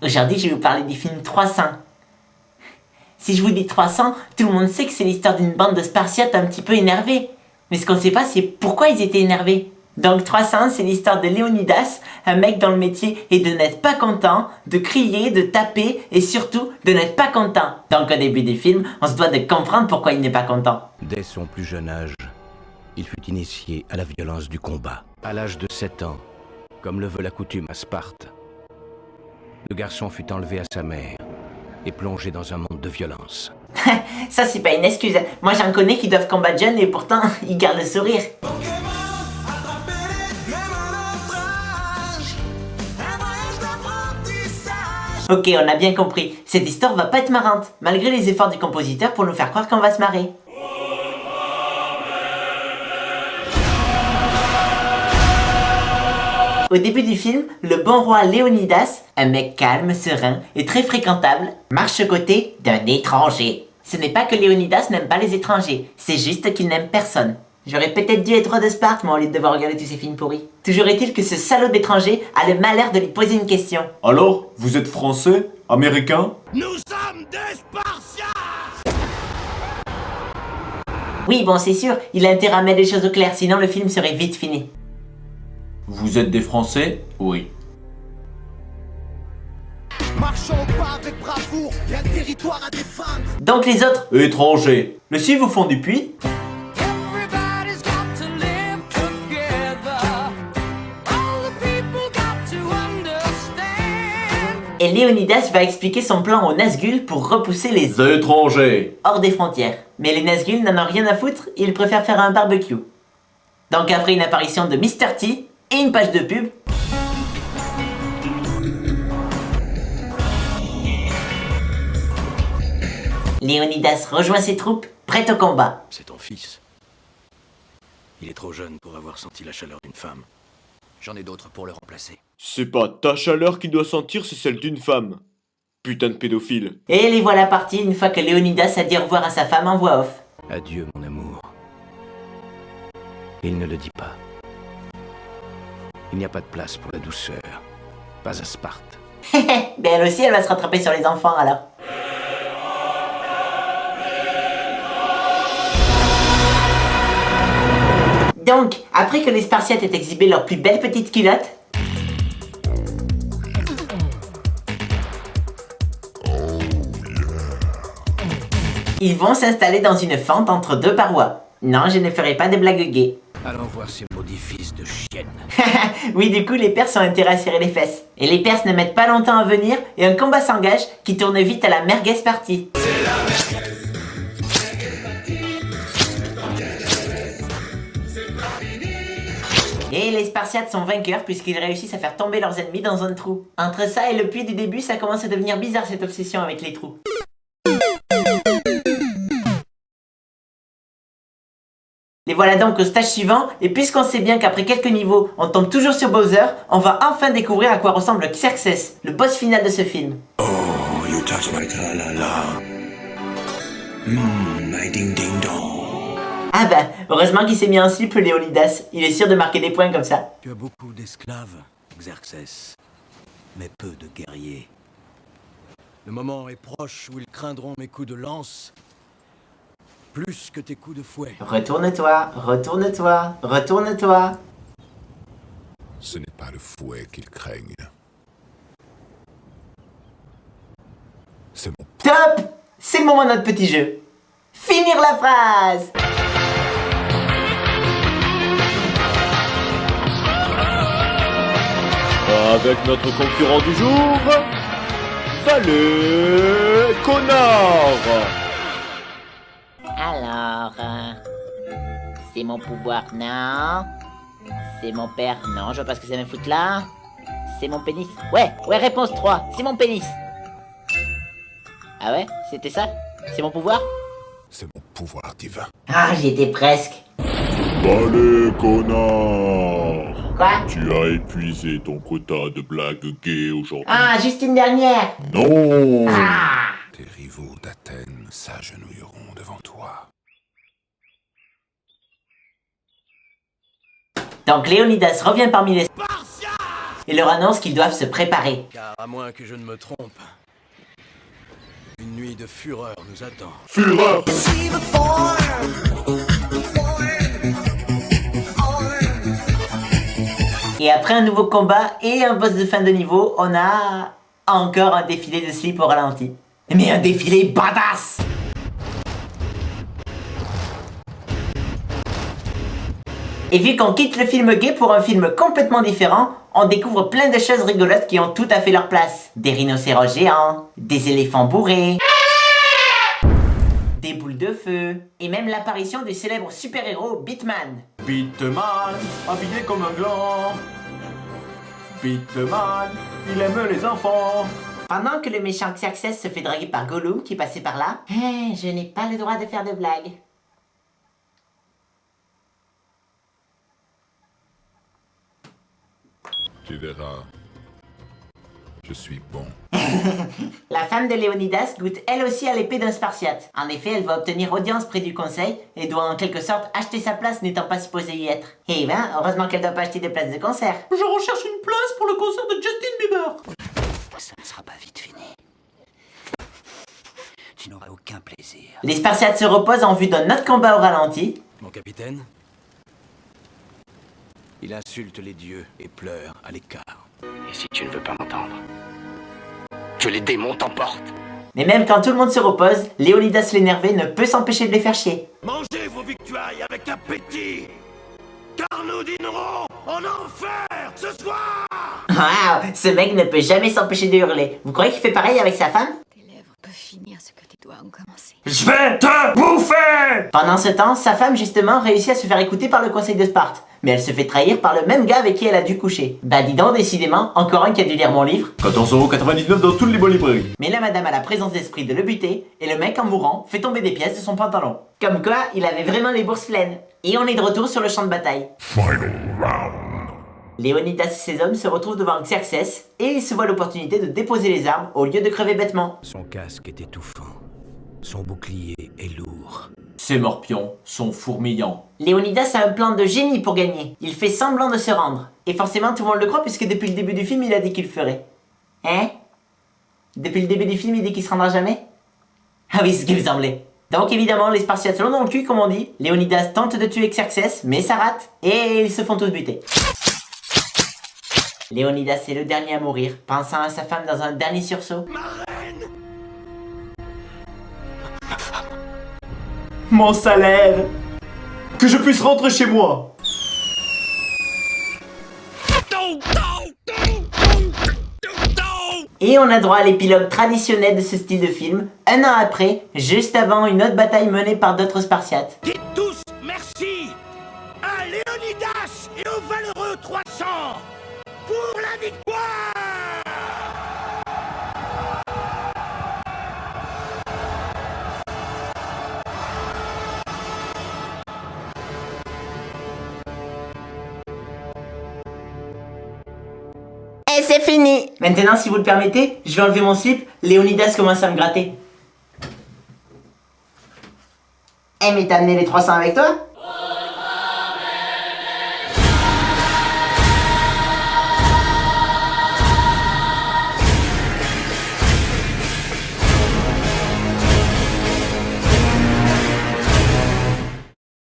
Aujourd'hui, je vais vous parler du film 300. Si je vous dis 300, tout le monde sait que c'est l'histoire d'une bande de Spartiates un petit peu énervés. Mais ce qu'on sait pas, c'est pourquoi ils étaient énervés. Donc 300, c'est l'histoire de Léonidas, un mec dans le métier, et de n'être pas content, de crier, de taper, et surtout de n'être pas content. Donc au début du film, on se doit de comprendre pourquoi il n'est pas content. Dès son plus jeune âge, il fut initié à la violence du combat. À l'âge de 7 ans, comme le veut la coutume à Sparte, le garçon fut enlevé à sa mère et plongé dans un monde de violence. Ça, c'est pas une excuse. Moi, j'en connais qui doivent combattre jeunes et pourtant, ils gardent le sourire. Ok, on a bien compris. Cette histoire va pas être marrante, malgré les efforts du compositeur pour nous faire croire qu'on va se marrer. Au début du film, le bon roi Léonidas, un mec calme, serein et très fréquentable, marche aux côtés d'un étranger. Ce n'est pas que Léonidas n'aime pas les étrangers, c'est juste qu'il n'aime personne. J'aurais peut-être dû être roi de Sparte, moi, au lieu de devoir regarder tous ces films pourris. Toujours est-il que ce salaud d'étranger a le malheur de lui poser une question. Alors, vous êtes français? Américain? Nous sommes des Spartiates! Oui, bon, c'est sûr, il a intérêt à mettre les choses au clair, sinon le film serait vite fini. Vous êtes des Français? Oui. Marchons au pas avec bravoure, y'a le territoire à défendre. Donc les autres, Étrangers. Mais si vous font du puits? Everybody's got to live together. All the people got to understand. et Léonidas va expliquer son plan aux Nazgûl pour repousser les Étrangers. hors des frontières. Mais les Nazgûl n'en ont rien à foutre, ils préfèrent faire un barbecue. Donc après une apparition de Mr. T et une page de pub, Léonidas rejoint ses troupes, prêt au combat. C'est ton fils. Il est trop jeune pour avoir senti la chaleur d'une femme. J'en ai d'autres pour le remplacer. C'est pas ta chaleur qui doit sentir, c'est celle d'une femme. Putain de pédophile. Et les voilà partis une fois que Léonidas a dit au revoir à sa femme en voix off. Adieu, mon amour. Il ne le dit pas. Il n'y a pas de place pour la douceur. Pas à Sparte. Ben elle aussi, elle va se rattraper sur les enfants alors. Donc, après que les Spartiates aient exhibé leurs plus belles petites culottes, ils vont s'installer dans une fente entre deux parois. Non, je ne ferai pas de blagues gays. Allons voir ces maudits fils de chiennes. Oui, du coup, les Perses ont intérêt à serrer les fesses. Et les Perses ne mettent pas longtemps à venir et un combat s'engage qui tourne vite à la merguez party. Et les Spartiates sont vainqueurs puisqu'ils réussissent à faire tomber leurs ennemis dans un trou. Entre ça et le puits du début, ça commence à devenir bizarre cette obsession avec les trous. Les voilà donc au stage suivant, et puisqu'on sait bien qu'après quelques niveaux, on tombe toujours sur Bowser, on va enfin découvrir à quoi ressemble Xerxes, le boss final de ce film. Oh, you touch my tra-la-la. My ding-ding-dong. Ah bah, heureusement qu'il s'est mis en slip Léonidas, il est sûr de marquer des points comme ça. Tu as beaucoup d'esclaves, Xerxes, mais peu de guerriers. Le moment est proche où ils craindront mes coups de lance plus que tes coups de fouet. Retourne-toi, retourne-toi, retourne-toi. Ce n'est pas le fouet qu'ils craignent. C'est mon... Top! C'est le moment de notre petit jeu. Finir la phrase! Avec notre concurrent du jour, Valet Connard. Alors, c'est mon pouvoir, non? C'est mon père, non, je vois pas ce que ça me fout là. C'est mon pénis. Ouais, réponse 3, c'est mon pénis. Ah ouais, c'était ça? C'est mon pouvoir? C'est mon pouvoir divin. Ah, j'y étais presque. Valet Connard. Quoi? Tu as épuisé ton quota de blagues gays aujourd'hui. Ah, juste une dernière. Non. Ah! Tes rivaux d'Athènes s'agenouilleront devant toi. Donc Léonidas revient parmi les et leur annonce qu'ils doivent se préparer. Car à moins que je ne me trompe, une nuit de fureur nous attend. Fureur! Et après un nouveau combat et un boss de fin de niveau, on a encore un défilé de slip au ralenti. Mais un défilé badass! Et vu qu'on quitte le film gay pour un film complètement différent, on découvre plein de choses rigolotes qui ont tout à fait leur place. Des rhinocéros géants, des éléphants bourrés, des boules de feu, et même l'apparition du célèbre super-héros Beatman. Beatman, habillé comme un gland. Beatman, il aime les enfants. Pendant que le méchant Xerxes se fait draguer par Gollum qui passait par là, je n'ai pas le droit de faire de blagues. Tu verras. Je suis bon. La femme de Léonidas goûte elle aussi à l'épée d'un Spartiate. En effet, elle va obtenir audience près du conseil et doit en quelque sorte acheter sa place n'étant pas supposée y être. Eh ben, heureusement qu'elle doit pas acheter de place de concert. Je recherche une place pour le concert de Justin Bieber. Ça ne sera pas vite fini. Tu n'auras aucun plaisir. Les Spartiates se reposent en vue d'un autre combat au ralenti. Mon capitaine, il insulte les dieux et pleure à l'écart. Et si tu ne veux pas m'entendre, que les démons t'emportent. Mais même quand tout le monde se repose, Léonidas l'énervé ne peut s'empêcher de les faire chier. Mangez vos victoires avec appétit, car nous dînerons en enfer ce soir. Waouh, ce mec ne peut jamais s'empêcher de hurler. Vous croyez qu'il fait pareil avec sa femme? Tes lèvres peuvent finir ce que tes doigts ont commencé. Je vais te bouffer. Pendant ce temps, sa femme justement réussit à se faire écouter par le conseil de Sparte. Mais elle se fait trahir par le même gars avec qui elle a dû coucher. Bah dis donc, décidément, encore un qui a dû lire mon livre. 14,99€ dans toutes les bonnes librairies. Mais la madame a la présence d'esprit de le buter, et le mec en mourant fait tomber des pièces de son pantalon. Comme quoi, il avait vraiment les bourses pleines. Et on est de retour sur le champ de bataille. Final round. Léonidas et ses hommes se retrouvent devant Xerxes, et ils se voient l'opportunité de déposer les armes au lieu de crever bêtement. Son casque est étouffant. Son bouclier est lourd. Ces morpions sont fourmillants. Léonidas a un plan de génie pour gagner. Il fait semblant de se rendre. Et forcément tout le monde le croit puisque depuis le début du film il a dit qu'il le ferait. Hein? Depuis le début du film il dit qu'il se rendra jamais? Ah oui, c'est ce qu'il me semblait. Donc évidemment les Spartiates l'ont dans le cul comme on dit. Léonidas tente de tuer Xerxes mais ça rate. Et ils se font tous buter. Léonidas est le dernier à mourir, pensant à sa femme dans un dernier sursaut. Mon salaire. Que je puisse rentrer chez moi. Et on a droit à l'épilogue traditionnel de ce style de film, un an après, juste avant une autre bataille menée par d'autres Spartiates. Dites tous merci à Léonidas et au valeureux 300 pour la victoire. Et c'est fini! Maintenant, si vous le permettez, je vais enlever mon slip, Léonidas commence à me gratter. Eh mais t'as amené les 300 avec toi?